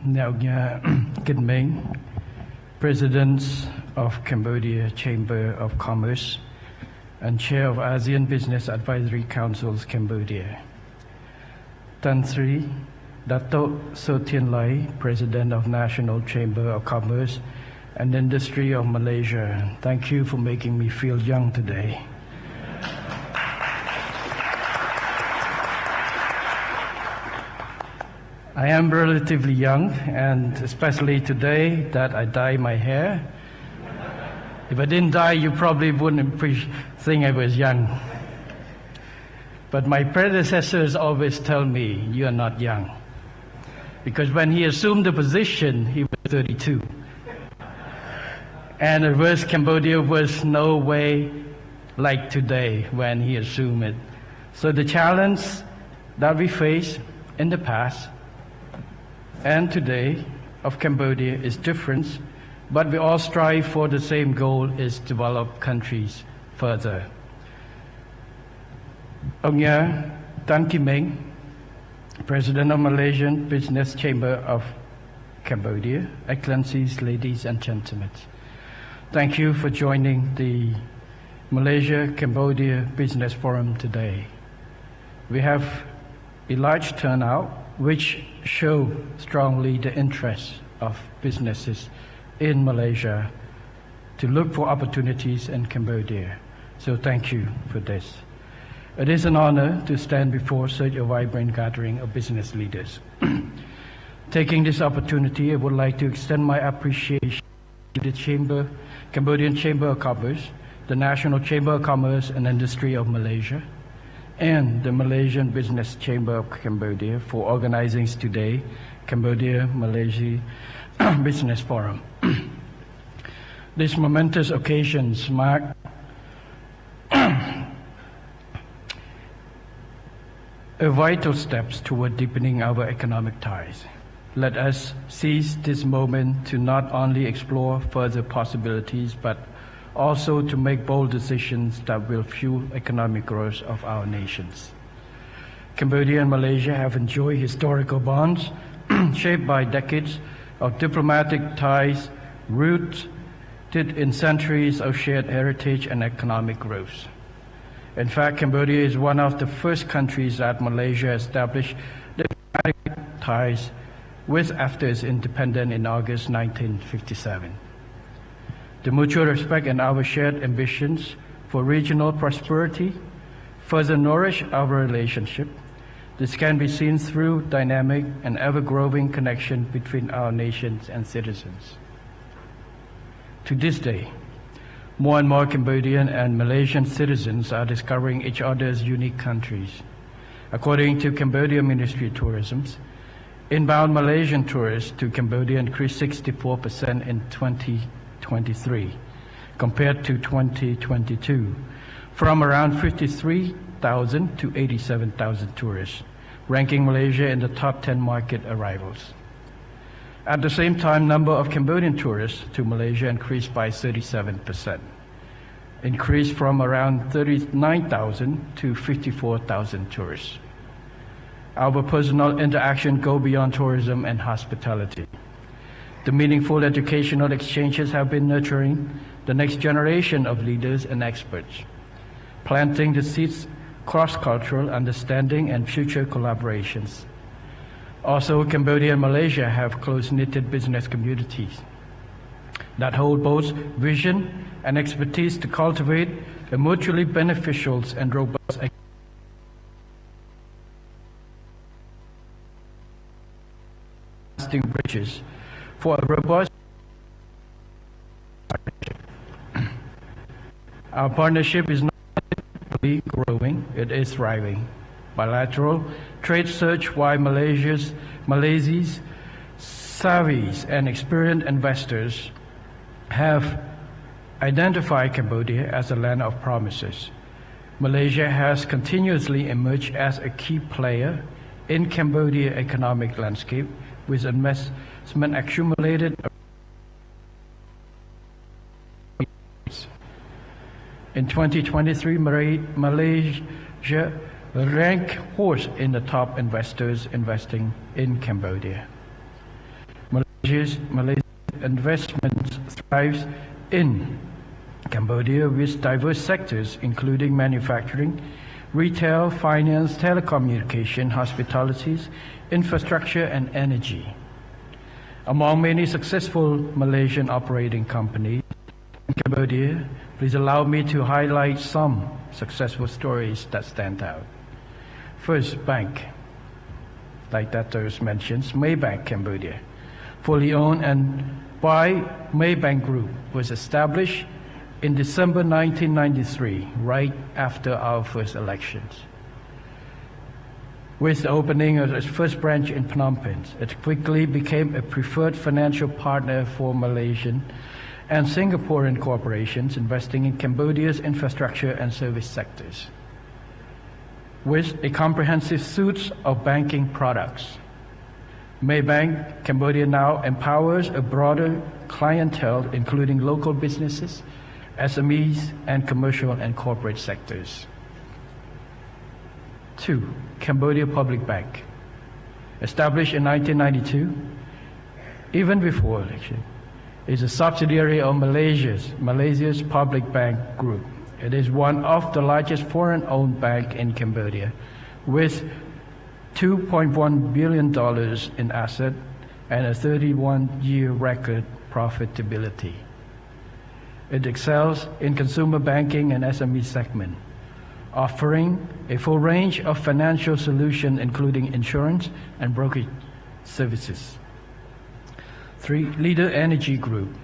Now, Good Ming, President of Cambodia Chamber of Commerce and Chair of ASEAN Business Advisory Council's Cambodia. Tan Sri Dato Sothien Lai, President of National Chamber of Commerce and Industry of Malaysia. Thank you for making me feel young today. I am relatively young, and especially today that I dye my hair. If I didn't dye, you probably wouldn't think I was young. But my predecessors always tell me, you are not young. Because when he assumed the position, he was 32. And at first, Cambodia was no way like today when he assumed it. So the challenge that we face in the past and today of Cambodia is different, but we all strive for the same goal, is develop countries further. Ông Nhớ Tan Kim Ming, President of Malaysian Business Chamber of Cambodia, Excellencies, ladies and gentlemen, thank you for joining the Malaysia-Cambodia Business Forum today. We have a large turnout which show strongly the interest of businesses in Malaysia to look for opportunities in Cambodia. So thank you for this. It is an honor to stand before such a vibrant gathering of business leaders. Taking this opportunity, I would like to extend my appreciation to the Cambodian Chamber of Commerce, the National Chamber of Commerce and Industry of Malaysia, and the Malaysian Business Chamber of Cambodia for organizing today Cambodia-Malaysia Business Forum. These momentous occasions mark a vital steps toward deepening our economic ties. Let us seize this moment to not only explore further possibilities, but also to make bold decisions that will fuel economic growth of our nations. Cambodia and Malaysia have enjoyed historical bonds shaped by decades of diplomatic ties rooted in centuries of shared heritage and economic growth. In fact, Cambodia is one of the first countries that Malaysia established diplomatic ties with after its independence in August 1957. The mutual respect and our shared ambitions for regional prosperity further nourish our relationship. This can be seen through dynamic and ever-growing connection between our nations and citizens. To this day, more and more Cambodian and Malaysian citizens are discovering each other's unique countries. According to Cambodia Ministry of Tourism, inbound Malaysian tourists to Cambodia increased 64% in 2023 compared to 2022, from around 53,000 to 87,000 tourists, ranking Malaysia in the top 10 market arrivals. At the same time, number of Cambodian tourists to Malaysia increased by 37%, increased from around 39,000 to 54,000 tourists. Our personal interaction go beyond tourism and hospitality. The meaningful educational exchanges have been nurturing the next generation of leaders and experts, planting the seeds cross-cultural understanding and future collaborations. Also, Cambodia and Malaysia have close-knitted business communities that hold both vision and expertise to cultivate a mutually beneficial and robust lasting bridges for a robust partnership. Our partnership is not only growing, it is thriving. Bilateral trade search why Malaysia's savvy and experienced investors have identified Cambodia as a land of promises. Malaysia has continuously emerged as a key player in Cambodia economic landscape with investment accumulated. In 2023, Malaysia ranked fourth in the top investors investing in Cambodia. Malaysia's investment thrives in Cambodia with diverse sectors including manufacturing, retail, finance, telecommunication, hospitalities, infrastructure, and energy. Among many successful Malaysian operating companies in Cambodia, please allow me to highlight some successful stories that stand out. First, bank. Like that was mentioned, Maybank Cambodia, fully owned and by Maybank Group, was established in December 1993, right after our first elections. With the opening of its first branch in Phnom Penh, it quickly became a preferred financial partner for Malaysian and Singaporean corporations investing in Cambodia's infrastructure and service sectors. With a comprehensive suite of banking products, Maybank Cambodia now empowers a broader clientele, including local businesses, SMEs, and commercial and corporate sectors. 2. Cambodia Public Bank. Established in 1992, even before election, is a subsidiary of Malaysia's Public Bank Group. It is one of the largest foreign-owned banks in Cambodia, with $2.1 billion in assets and a 31-year record profitability. It excels in consumer banking and SME segment, offering a full range of financial solutions including insurance and brokerage services. 3. Leader Energy Group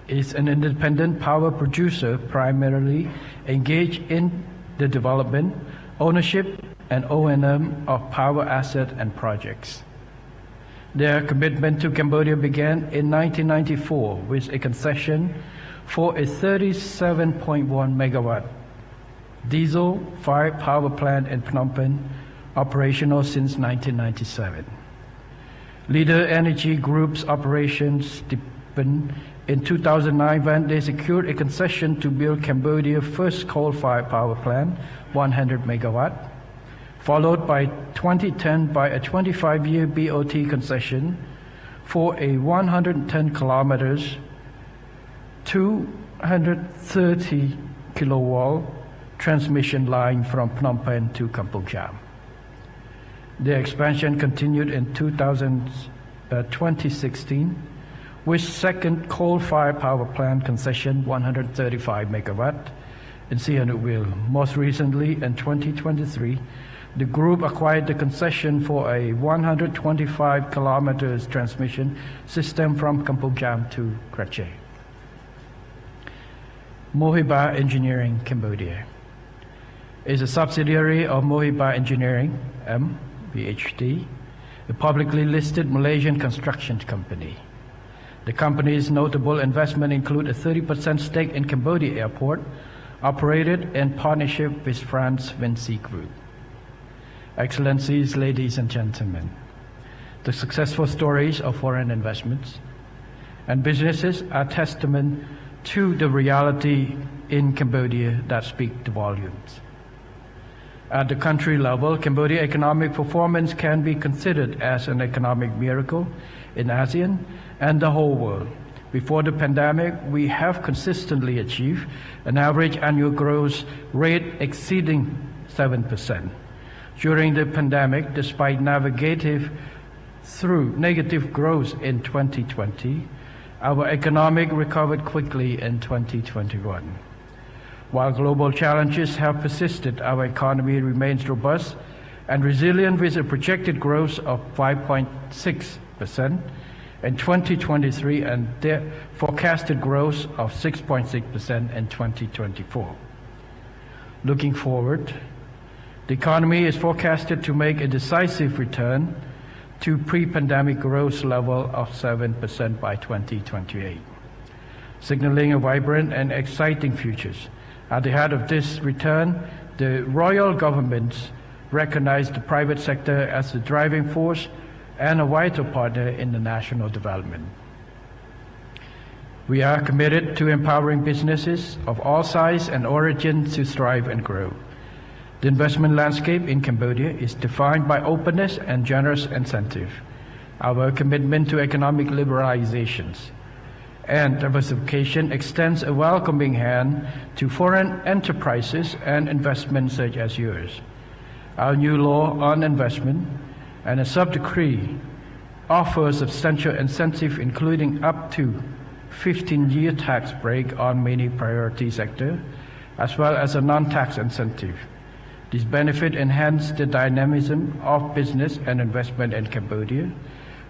is an independent power producer primarily engaged in the development, ownership, and O&M of power assets and projects. Their commitment to Cambodia began in 1994 with a concession for a 37.1 megawatt diesel-fired power plant in Phnom Penh, operational since 1997. Leader Energy Group's operations deepened in 2009 when they secured a concession to build Cambodia's first coal-fired power plant, 100 megawatt, followed by 2010 by a 25-year BOT concession for a 110 kilometers, 230 kilowatt transmission line from Phnom Penh to Kampong Cham. The expansion continued in 2016 with second coal-fired power plant concession 135 megawatt in Sihanoukville. Most recently, in 2023, the group acquired the concession for a 125 kilometers transmission system from Kampong Cham to Krache. Mohiba Engineering Cambodia is a subsidiary of Mohiba Engineering, MBHD, a publicly listed Malaysian construction company. The company's notable investment include a 30% stake in Cambodia Airport, operated in partnership with France Vinci Group. Excellencies, ladies and gentlemen, the successful stories of foreign investments and businesses are testament to the reality in Cambodia that speak the volumes. At the country level, Cambodia economic performance can be considered as an economic miracle in ASEAN and the whole world. Before the pandemic, we have consistently achieved an average annual growth rate exceeding 7%. During the pandemic, despite navigating through negative growth in 2020, our economic recovered quickly in 2021. While global challenges have persisted, our economy remains robust and resilient with a projected growth of 5.6% in 2023 and the forecasted growth of 6.6% in 2024. Looking forward, the economy is forecasted to make a decisive return to pre-pandemic growth level of 7% by 2028, signaling a vibrant and exciting future. At the heart of this return, the royal government recognized the private sector as the driving force and a vital partner in the national development. We are committed to empowering businesses of all sizes and origins to thrive and grow. The investment landscape in Cambodia is defined by openness and generous incentive. Our commitment to economic liberalizations and diversification extends a welcoming hand to foreign enterprises and investments such as yours. Our new law on investment and a sub-decree offer substantial incentive, including up to 15-year tax break on many priority sectors, as well as a non-tax incentive. This benefit enhance the dynamism of business and investment in Cambodia,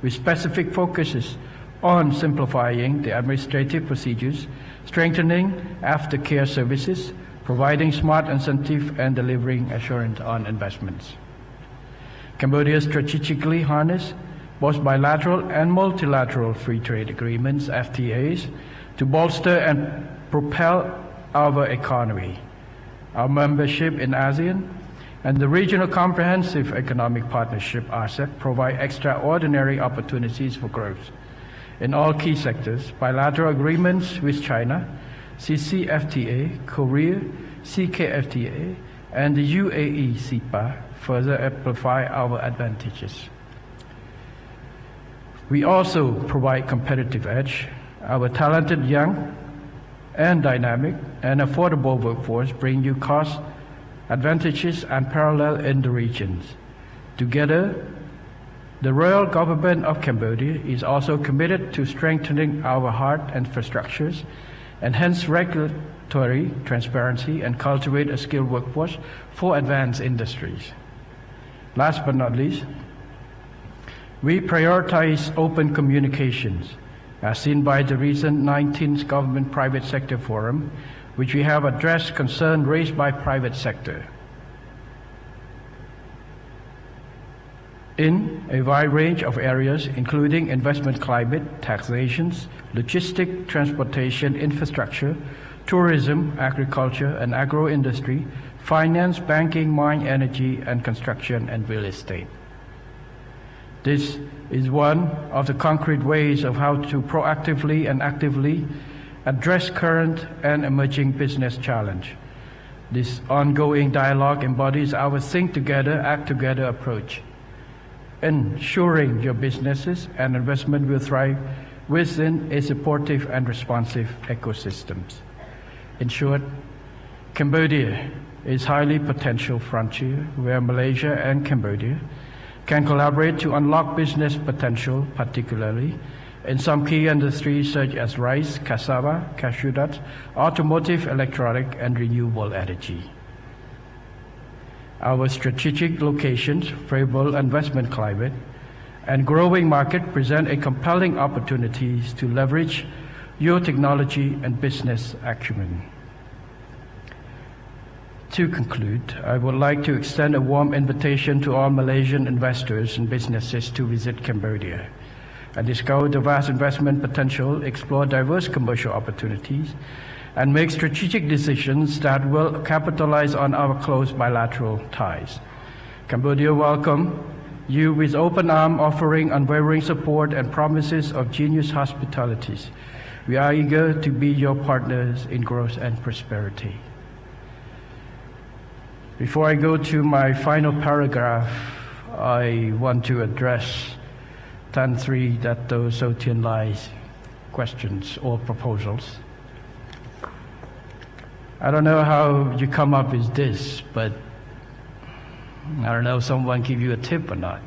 with specific focuses on simplifying the administrative procedures, strengthening aftercare services, providing smart incentive, and delivering assurance on investments. Cambodia strategically harness both bilateral and multilateral free trade agreements, FTAs, to bolster and propel our economy. Our membership in ASEAN and the Regional Comprehensive Economic Partnership, RCEP, provide extraordinary opportunities for growth. In all key sectors, bilateral agreements with China, CCFTA, Korea, CKFTA, and the UAE CEPA further amplify our advantages. We also provide competitive edge. Our talented, young, and dynamic and affordable workforce bring you cost advantages unparalleled in the regions. Together, the Royal Government of Cambodia is also committed to strengthening our hard infrastructures, enhance regulatory transparency, and cultivate a skilled workforce for advanced industries. Last but not least, we prioritize open communications, as seen by the recent 19th Government Private Sector Forum, which we have addressed concerns raised by private sector in a wide range of areas, including investment climate, taxations, logistic, transportation, infrastructure, tourism, agriculture and agro-industry, finance, banking, mine, energy, and construction and real estate. This is one of the concrete ways of how to proactively and actively address current and emerging business challenge. This ongoing dialogue embodies our think together, act together approach, ensuring your businesses and investment will thrive within a supportive and responsive ecosystems. In short, Cambodia is a highly potential frontier where Malaysia and Cambodia can collaborate to unlock business potential, particularly in some key industries such as rice, cassava, cashew nuts, automotive, electronic, and renewable energy. Our strategic locations, favorable investment climate, and growing market present a compelling opportunities to leverage your technology and business acumen. To conclude, I would like to extend a warm invitation to all Malaysian investors and businesses to visit Cambodia and discover the vast investment potential, explore diverse commercial opportunities, and make strategic decisions that will capitalize on our close bilateral ties. Cambodia welcomes you with open arms, offering unwavering support and promises of generous hospitality. We are eager to be your partners in growth and prosperity. Before I go to my final paragraph, I want to address Tan Sri Dato Sotian Lai's questions or proposals. I don't know how you come up with this, but I don't know if someone give you a tip or not.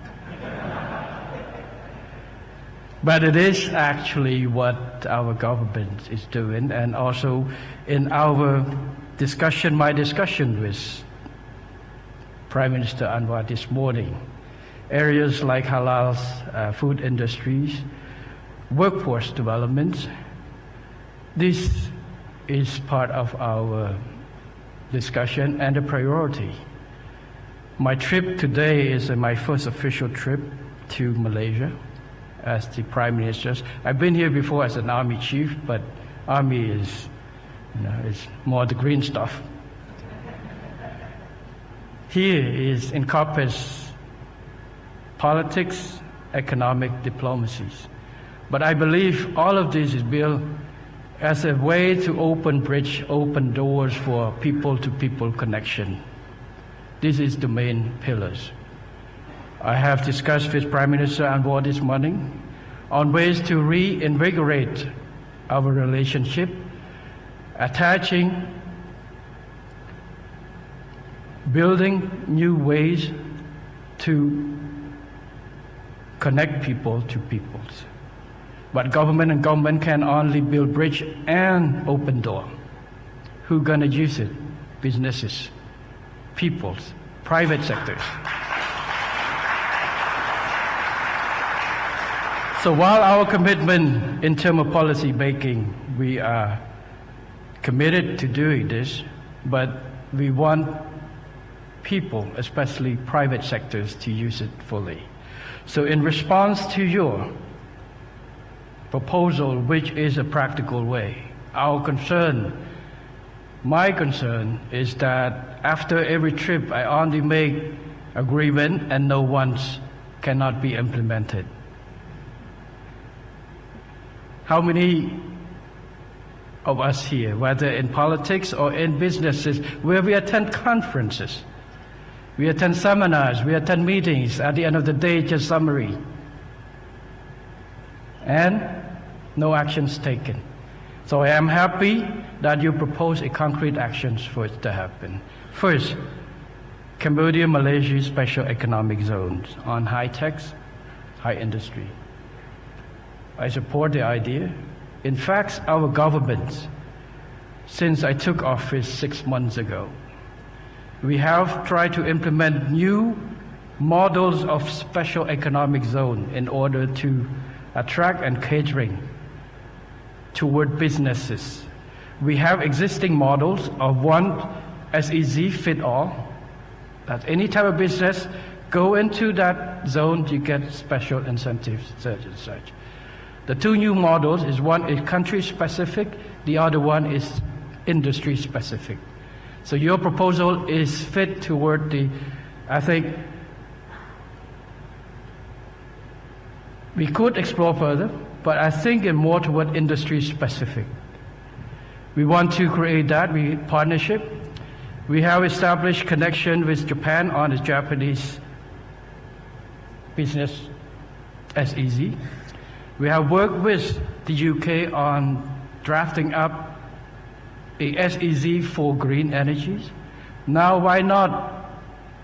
But it is actually what our government is doing, and also in our discussion, my discussion with Prime Minister Anwar this morning, areas like halal food industries, workforce development, this is part of our discussion and a priority. My trip today is my first official trip to Malaysia as the Prime Minister. I've been here before as an Army chief, but Army is, is more the green stuff. Here is encompass politics, economic diplomacies. But I believe all of this is built as a way to open bridge, open doors for people-to-people connection. This is the main pillars. I have discussed with Prime Minister Anwar this morning on ways to reinvigorate our relationship, building new ways to connect people to peoples. But government and government can only build bridge and open door. Who gonna use it? Businesses, peoples, private sectors. So while our commitment in terms of policy making, we are committed to doing this, but we want people, especially private sectors, to use it fully. So in response to your proposal, which is a practical way, my concern is that after every trip I only make agreement and no one's cannot be implemented. How many of us here, whether in politics or in businesses, where we attend conferences, we attend seminars, we attend meetings, at the end of the day, just summary, and no actions taken. So I am happy that you propose a concrete actions for it to happen. First, Cambodia, Malaysia special economic zones on high tech, high industry. I support the idea. In fact, our government, since I took office 6 months ago, we have tried to implement new models of special economic zone in order to attract and catering toward businesses. We have existing models of one SEZ fit all, that any type of business go into that zone, you get special incentives, such and such. The two new models is one is country specific, the other one is industry specific. So your proposal is fit toward I think we could explore further, but I think it's more toward industry specific. We want to create that partnership. We have established connection with Japan on the Japanese business SEZ. We have worked with the UK on drafting up a SEZ for green energies. Now why not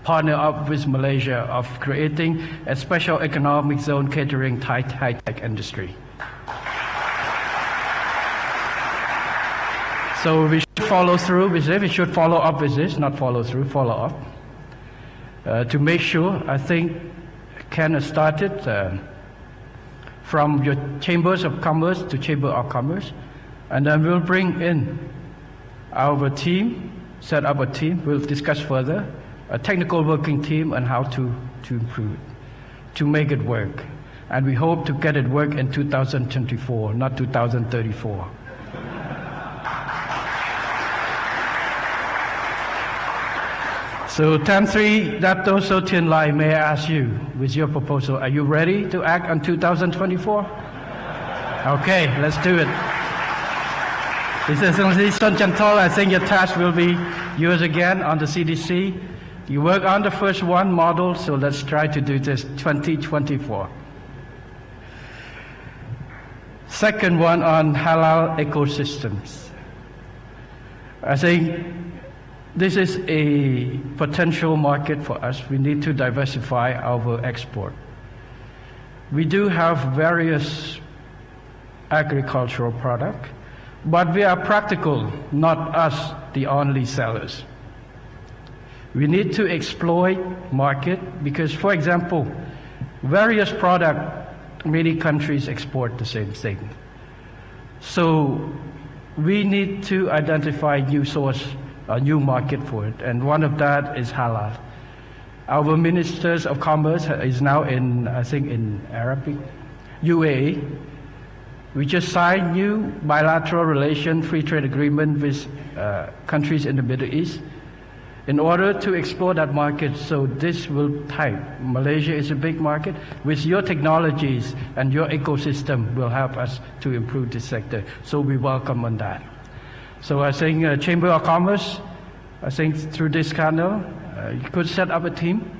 partner up with Malaysia of creating a special economic zone catering high-tech industry. So we should follow through with it. We should follow up with this, not follow through, follow up. To make sure, I think Ken started from your chambers of commerce to chamber of commerce, and then we'll bring in our team, set up a team, we'll discuss further, a technical working team on how to improve it, to make it work. And we hope to get it work in 2024, not 2034. So Tan Sri Dato So Tien Lai, may I ask you, with your proposal, are you ready to act on 2024? Okay, let's do it. His Excellency Sun Chantol, I think your task will be yours again on the CDC. You work on the first one model, so let's try to do this 2024. Second one on halal ecosystems. I think this is a potential market for us. We need to diversify our export. We do have various agricultural products, but we are practical, not us the only sellers. We need to exploit market because, for example, various products, many countries export the same thing. So we need to identify new source, a new market for it, and one of that is halal. Our ministers of commerce is now in, I think, in Arabic, UAE. We just signed new bilateral relation free trade agreement with countries in the Middle East in order to explore that market. So this will type. Malaysia is a big market. With your technologies and your ecosystem will help us to improve this sector. So we welcome on that. So I think Chamber of Commerce, I think through this channel, you could set up a team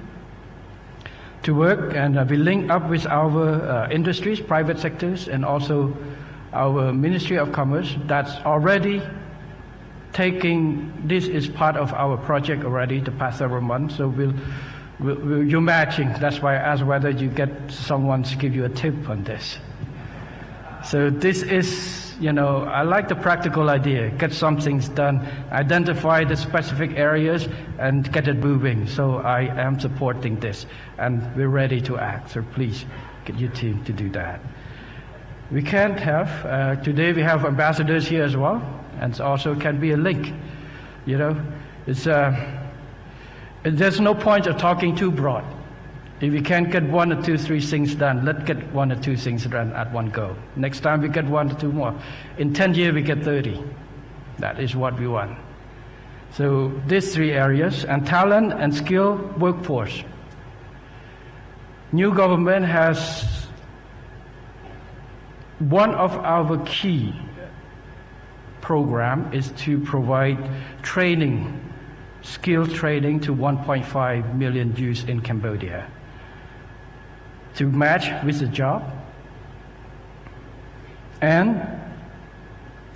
to work, and we link up with our industries, private sectors, and also our Ministry of Commerce that's already taking this is part of our project already the past several months. So you're matching. That's why I asked whether you get someone to give you a tip on this. So this is, I like the practical idea. Get some things done, identify the specific areas, and get it moving. So I am supporting this, and we're ready to act. So please get your team to do that. We can't have, today we have ambassadors here as well, and also can be a link. There's no point of talking too broad. If we can't get 1 or 2, 3 things done, let's get 1 or 2 things done at one go. Next time we get 1 or 2 more. In 10 years we get 30. That is what we want. So these 3 areas, and talent and skill workforce. New government has one of our key program is to provide training, skill training to 1.5 million youths in Cambodia to match with the job. And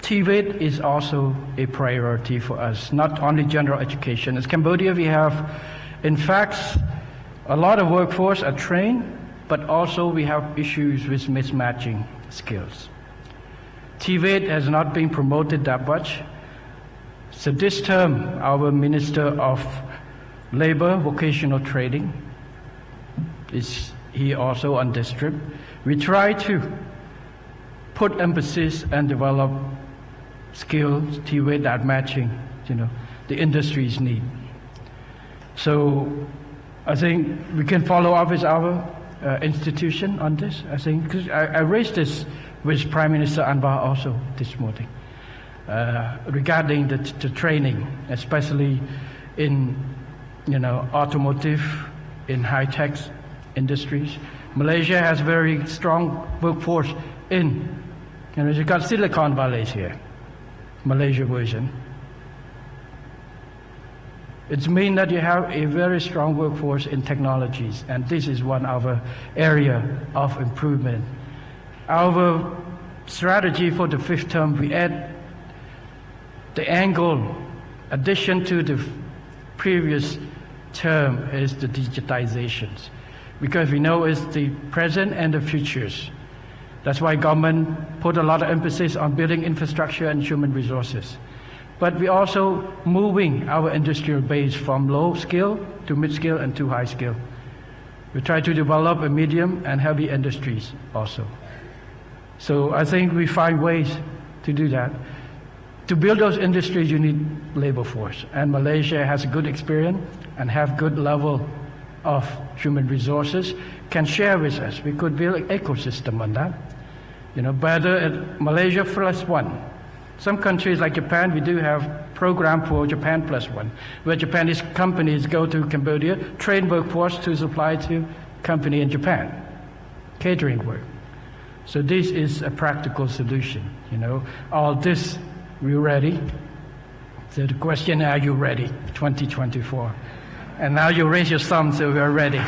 TVET is also a priority for us, not only general education. In Cambodia we have, in fact, a lot of workforce are trained, but also we have issues with mismatching skills. TVET has not been promoted that much. So this term, our Minister of Labor, Vocational Training, is here also on this trip. We try to put emphasis and develop skills, TVET that matching, the industry's need. So I think we can follow up with our institution on this. I think because I raised this with Prime Minister Anwar also this morning regarding the training, especially in automotive, in high-tech industries. Malaysia has very strong workforce in, you got Silicon Valley here, Malaysia version. It means that you have a very strong workforce in technologies, and this is one of our area of improvement. Our strategy for the 5th term, we add the angle, addition to the previous term, is the digitizations, because we know it's the present and the futures. That's why government put a lot of emphasis on building infrastructure and human resources. But we also moving our industrial base from low skill to mid skill and to high skill. We try to develop a medium and heavy industries also. So I think we find ways to do that. To build those industries, you need labor force, and Malaysia has a good experience and have good level of human resources, can share with us. We could build an ecosystem on that. Better at Malaysia +1. Some countries like Japan, we do have program for Japan +1, where Japanese companies go to Cambodia, train workforce to supply to company in Japan, catering work. So this is a practical solution. All this, we're ready. So the question, are you ready? 2024. And now you raise your thumb, so we're ready.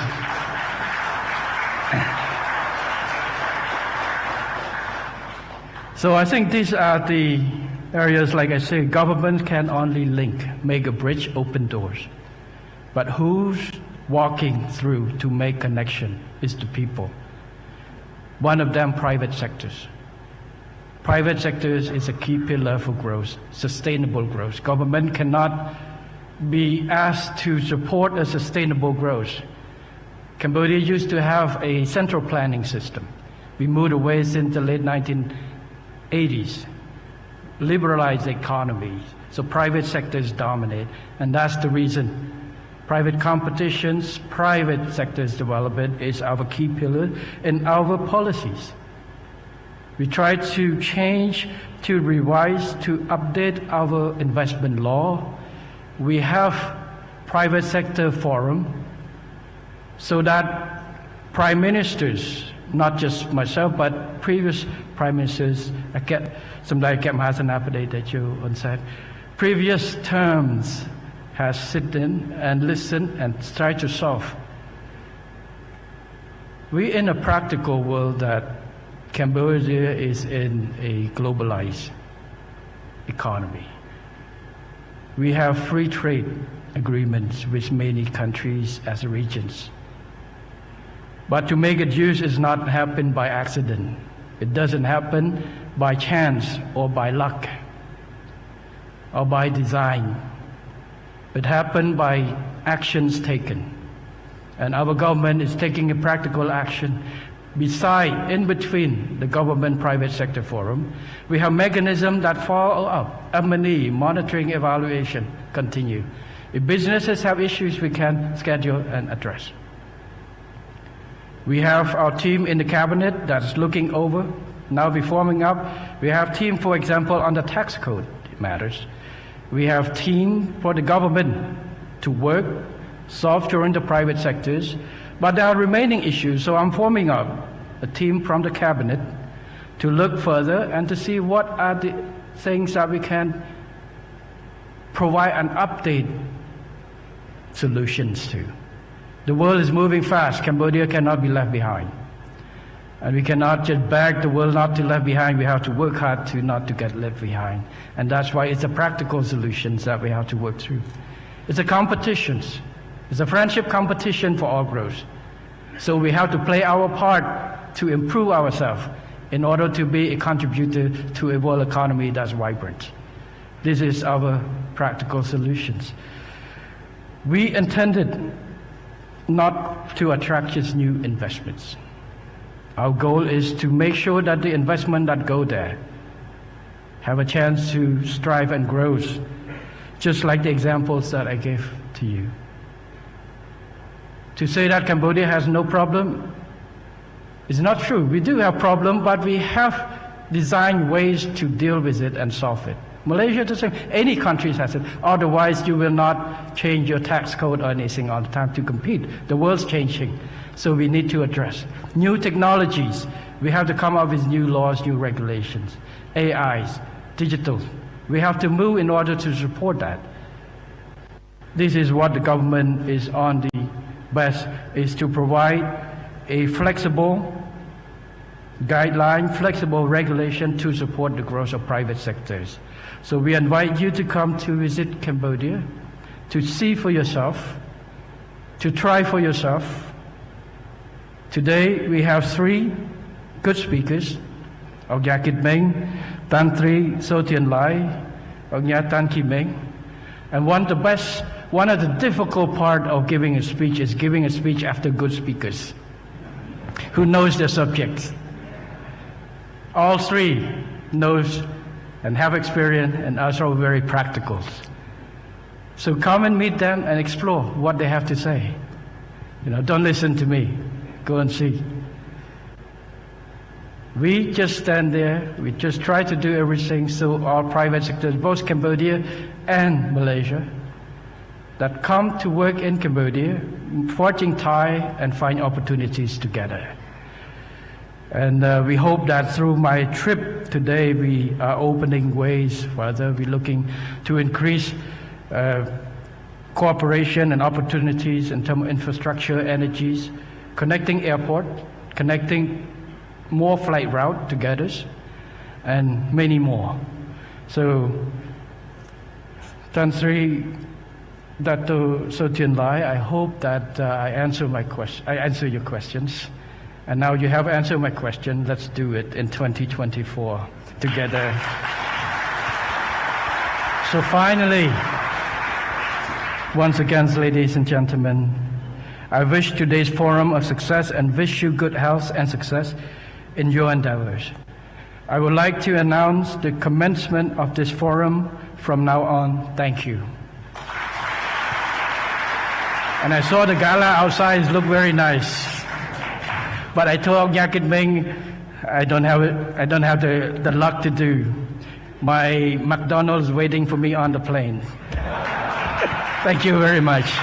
So I think these are the areas, like I say, government can only link, make a bridge, open doors. But who's walking through to make connection is the people. One of them, private sectors. Private sectors is a key pillar for growth, sustainable growth. Government cannot be asked to support a sustainable growth. Cambodia used to have a central planning system. We moved away since the late 1980s, liberalized the economy, so private sectors dominate, and that's the reason. Private competitions, private sectors development is our key pillar in our policies. We try to change, to revise, to update our investment law. We have private sector forum so that prime ministers, not just myself, but previous prime ministers, previous terms has sit in and listen and try to solve We're in a practical world that Cambodia is in a globalized economy. We have free trade agreements with many countries as regions. But to make it use is not happen by accident. It doesn't happen by chance or by luck or by design. It happened by actions taken. And our government is taking a practical action. Beside, in between the government-private sector forum, we have mechanisms that follow up, M&E, monitoring, evaluation, continue. If businesses have issues, we can schedule and address. We have our team in the cabinet that's looking over, now be forming up. We have team, for example, on the tax code matters. We have team for the government to work, solve during the private sectors, but there are remaining issues, so I'm forming up a team from the cabinet to look further and to see what are the things that we can provide an update solutions to. The world is moving fast. Cambodia cannot be left behind. And we cannot just beg the world not to left behind. We have to work hard to not to get left behind. And that's why it's a practical solutions that we have to work through. It's a competition. It's a friendship competition for all growth. So we have to play our part to improve ourselves in order to be a contributor to a world economy that's vibrant. This is our practical solutions. We intended not to attract just new investments. Our goal is to make sure that the investment that go there have a chance to strive and grow, just like the examples that I gave to you. To say that Cambodia has no problem is not true. We do have problem, but we have designed ways to deal with it and solve it. Malaysia, the same. Any country has it. Otherwise, you will not change your tax code or anything all the time to compete. The world's changing, so we need to address new technologies. We have to come up with new laws, new regulations, AIs, digital. We have to move in order to support that. This is what the government is on the best, is to provide a flexible guideline, flexible regulation to support the growth of private sectors. So we invite you to come to visit Cambodia, to see for yourself, to try for yourself. Today we have 3 good speakers, Ông Gia Kit Meng, Tan Tri Sotian Lai, Ông Nha Tan Ki Meng. And one of the difficult part of giving a speech is giving a speech after good speakers who knows their subjects. All 3 knows and have experience and also very practical. So come and meet them and explore what they have to say. Don't listen to me. Go and see. We just stand there. We just try to do everything so our private sectors, both Cambodia and Malaysia, that come to work in Cambodia, forging ties and find opportunities together. And we hope that through my trip today, we are opening ways further. We're looking to increase cooperation and opportunities in terms of infrastructure, energies, connecting airport, connecting more flight route together, and many more. So, Tan Sri Dato Sotian Lai, I hope that I answer your questions. And now you have answered my question. Let's do it in 2024 together. So finally, once again, ladies and gentlemen, I wish today's forum a success and wish you good health and success in your endeavors. I would like to announce the commencement of this forum from now on. Thank you. And I saw the gala outside look very nice. But I told Gia Kit Meng, I don't have the luck to do. My McDonald's waiting for me on the plane. Thank you very much.